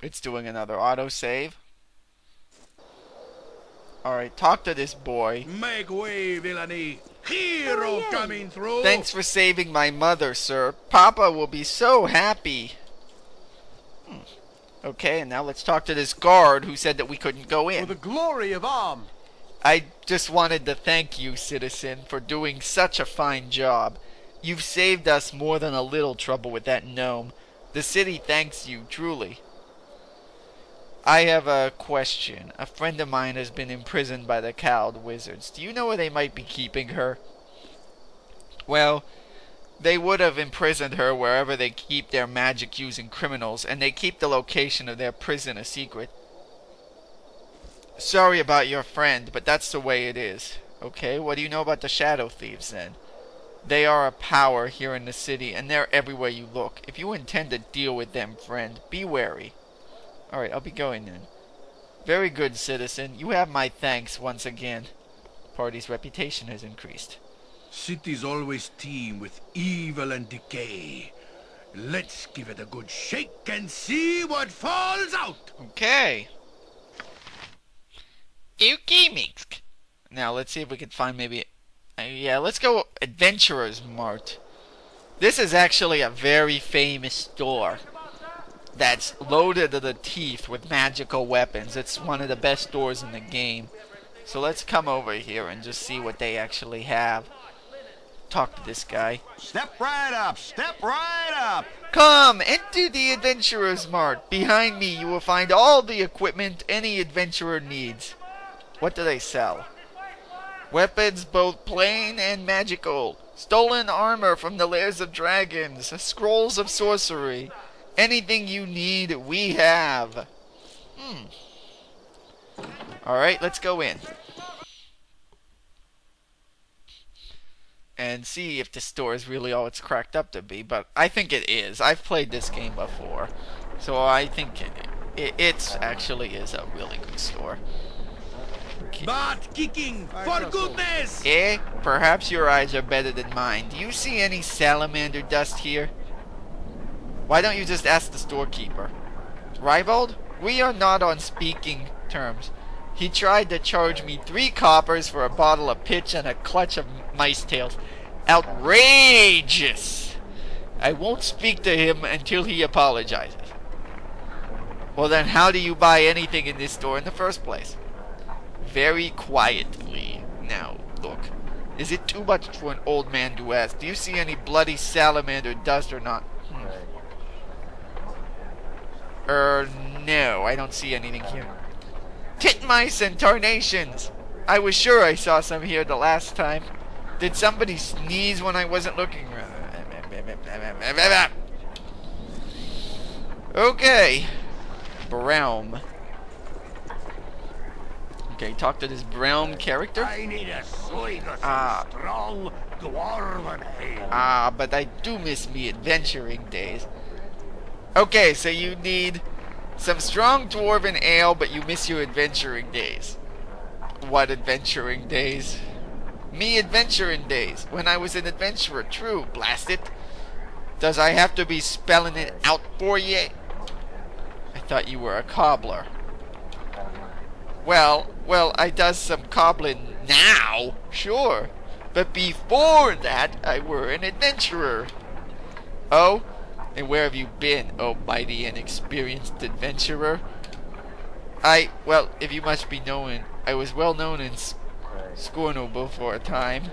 It's doing another autosave. Alright, talk to this boy. Make way, villainy! Hero coming through! Thanks for saving my mother, sir. Papa will be so happy. Okay, and now let's talk to this guard who said that we couldn't go in. For the glory of Amn! I just wanted to thank you, citizen, for doing such a fine job. You've saved us more than a little trouble with that gnome. The city thanks you, truly. I have a question. A friend of mine has been imprisoned by the cowled wizards. Do you know where they might be keeping her? Well, they would have imprisoned her wherever they keep their magic-using criminals, and they keep the location of their prison a secret. Sorry about your friend, but that's the way it is. Okay, what do you know about the Shadow Thieves, then? They are a power here in the city, and they're everywhere you look. If you intend to deal with them, friend, be wary. Alright, I'll be going then. Very good, citizen. You have my thanks once again. The party's reputation has increased. Cities always teem with evil and decay. Let's give it a good shake and see what falls out! Okay. Okay, Minsk. Now, let's see if we can find maybe... yeah, let's go Adventurer's Mart. This is actually a very famous store that's loaded to the teeth with magical weapons. It's one of the best stores in the game. So let's come over here and just see what they actually have. Talk to this guy. Step right up! Step right up! Come, enter the Adventurer's Mart. Behind me you will find all the equipment any adventurer needs. What do they sell? Weapons both plain and magical. Stolen armor from the lairs of dragons. Scrolls of sorcery. Anything you need, we have. Alright, let's go in. And see if the store is really all it's cracked up to be. But I think it is. I've played this game before. So I think it actually is a really good store. Butt kicking! For goodness! Eh? Perhaps your eyes are better than mine. Do you see any salamander dust here? Why don't you just ask the storekeeper? Ribald? We are not on speaking terms. He tried to charge me 3 coppers for a bottle of pitch and a clutch of mice tails. Outrageous! I won't speak to him until he apologizes. Well then, how do you buy anything in this store in the first place? Very quietly. Now, look. Is it too much for an old man to ask? Do you see any bloody salamander dust or not? No, I don't see anything here. Titmice and tarnations! I was sure I saw some here the last time. Did somebody sneeze when I wasn't looking? Okay. Braum. Okay, talk to this Braum character. I need a swig of strong dwarven ale. But I do miss me adventuring days. Okay, so you need some strong dwarven ale, but you miss your adventuring days. What adventuring days? Me adventuring days. When I was an adventurer, true, blast it. Does I have to be spelling it out for ye? I thought you were a cobbler. Well, I does some cobbling now, sure. But before that, I were an adventurer. Oh? And where have you been, oh mighty and experienced adventurer? Well, if you must be knowing, I was well known in Scornoble for a time.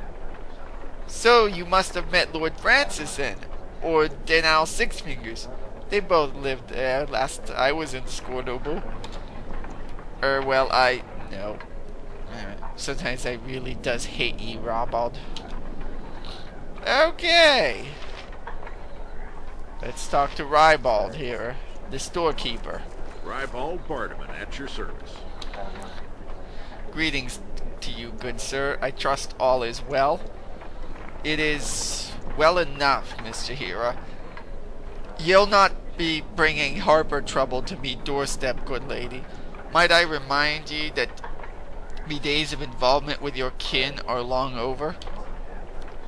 So you must have met Lord Francis then, or Denal Sixfingers. They both lived there last I was in Scornoble. Well, no. Sometimes I really does hate ye, Robald. Okay. Let's talk to Ribald here, the storekeeper. Ribald Bardaman at your service. Greetings to you, good sir. I trust all is well. It is well enough, Mr. Hira. You'll not be bringing Harper trouble to me doorstep, good lady. Might I remind ye that me days of involvement with your kin are long over?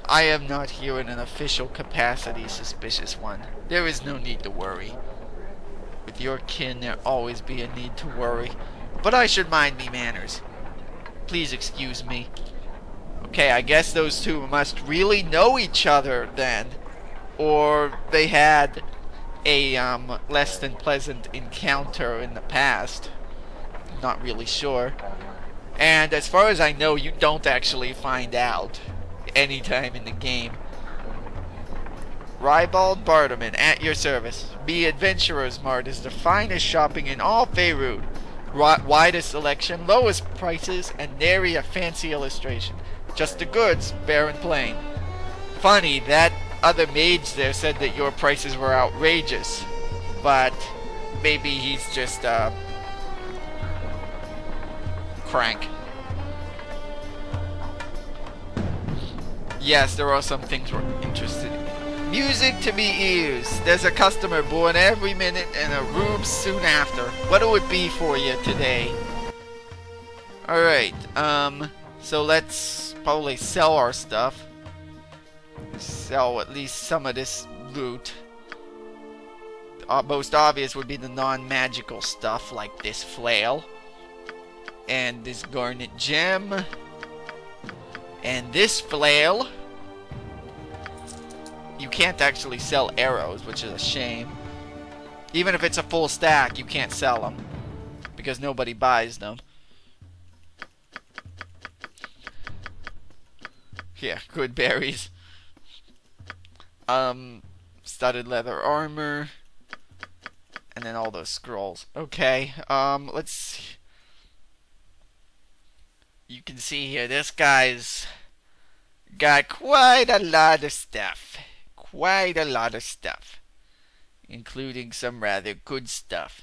I am not here in an official capacity, suspicious one. There is no need to worry. With your kin, there always be a need to worry. But I should mind me manners. Please excuse me. Okay, I guess those two must really know each other then. Or they had a less than pleasant encounter in the past. Not really sure. And as far as I know, you don't actually find out anytime in the game. Ribald Barterman, at your service. Be Adventurer's Mart is the finest shopping in all Faerûn. Widest selection, lowest prices, and nary a fancy illustration. Just the goods, fair and plain. Funny, that other mage there said that your prices were outrageous. But maybe he's just, crank. Yes, there are some things we're interested in. Music to me ears. There's a customer born every minute and a room soon after. What'll it be for you today? Alright, so let's probably sell our stuff. Sell at least some of this loot. Most obvious would be the non-magical stuff like this flail. And this garnet gem. And this flail. You can't actually sell arrows, which is a shame. Even if it's a full stack, you can't sell them. Because nobody buys them. Yeah, good berries. Studded leather armor. And then all those scrolls. Okay, let's see. You can see here, this guy's got quite a lot of stuff. Quite a lot of stuff. Including some rather good stuff.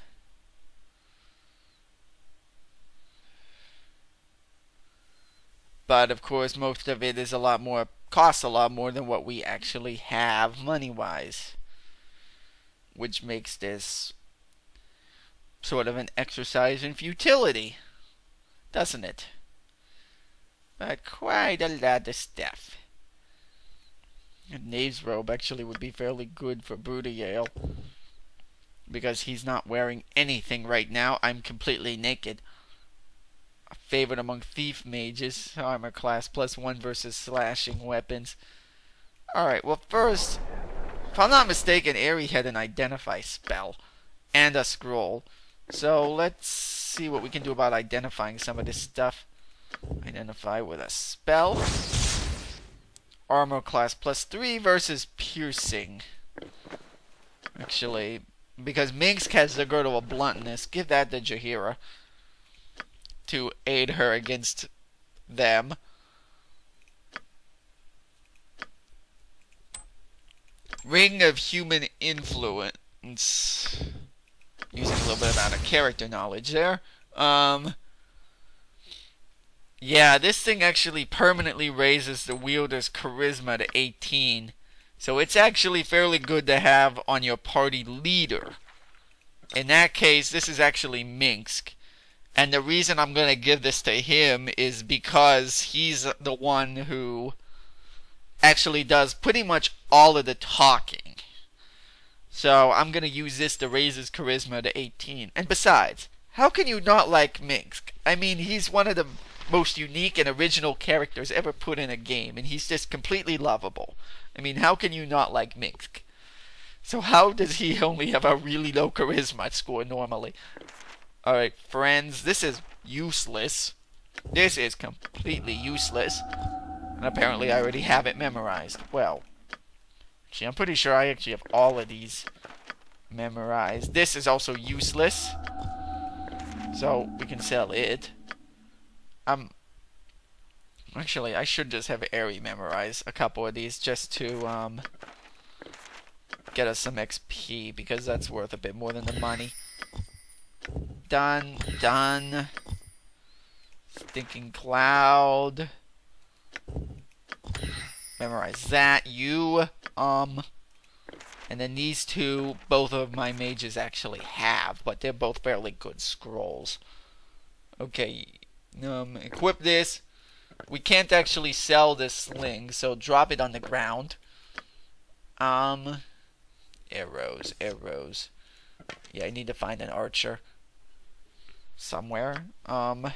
But of course, most of it is a lot more, costs a lot more than what we actually have money-wise. Which makes this sort of an exercise in futility, doesn't it? But quite a lot of stuff. A knave's robe actually would be fairly good for Brudiale. Because he's not wearing anything right now. I'm completely naked. A favorite among thief mages. Armor class +1 versus slashing weapons. Alright, well first, if I'm not mistaken, Aerie had an identify spell. And a scroll. So let's see what we can do about identifying some of this stuff. Identify with a spell. Armor class +3 versus piercing. Actually, because Minsk has the girdle of bluntness, give that to Jaheira to aid her against them. Ring of human influence. Using a little bit of out of character knowledge there. Yeah, this thing actually permanently raises the wielder's charisma to 18. So it's actually fairly good to have on your party leader. In that case, this is actually Minsk. And the reason I'm going to give this to him is because he's the one who actually does pretty much all of the talking. So I'm going to use this to raise his charisma to 18. And besides, how can you not like Minsk? I mean, he's one of the most unique and original characters ever put in a game, and he's just completely lovable. I mean, how can you not like Minsk? So how does he only have a really low charisma score normally? Alright, friends, this is useless. This is completely useless. And apparently I already have it memorized. Well, actually, I'm pretty sure I actually have all of these memorized. This is also useless. So, we can sell it. Actually, I should just have Aerie memorize a couple of these just to, get us some XP, because that's worth a bit more than the money. Done. Done. Stinking Cloud. Memorize that. You, and then these two, both of my mages actually have, but they're both fairly good scrolls. Okay. Equip this. We can't actually sell this sling, so drop it on the ground. Arrows. Yeah, I need to find an archer somewhere. Okay,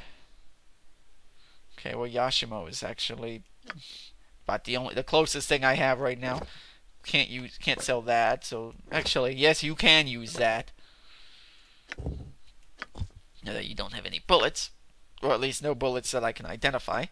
well, Yashimo is actually about the closest thing I have right now. Can't sell that. So actually, yes, you can use that. Now that you don't have any bullets, or at least no bullets that I can identify.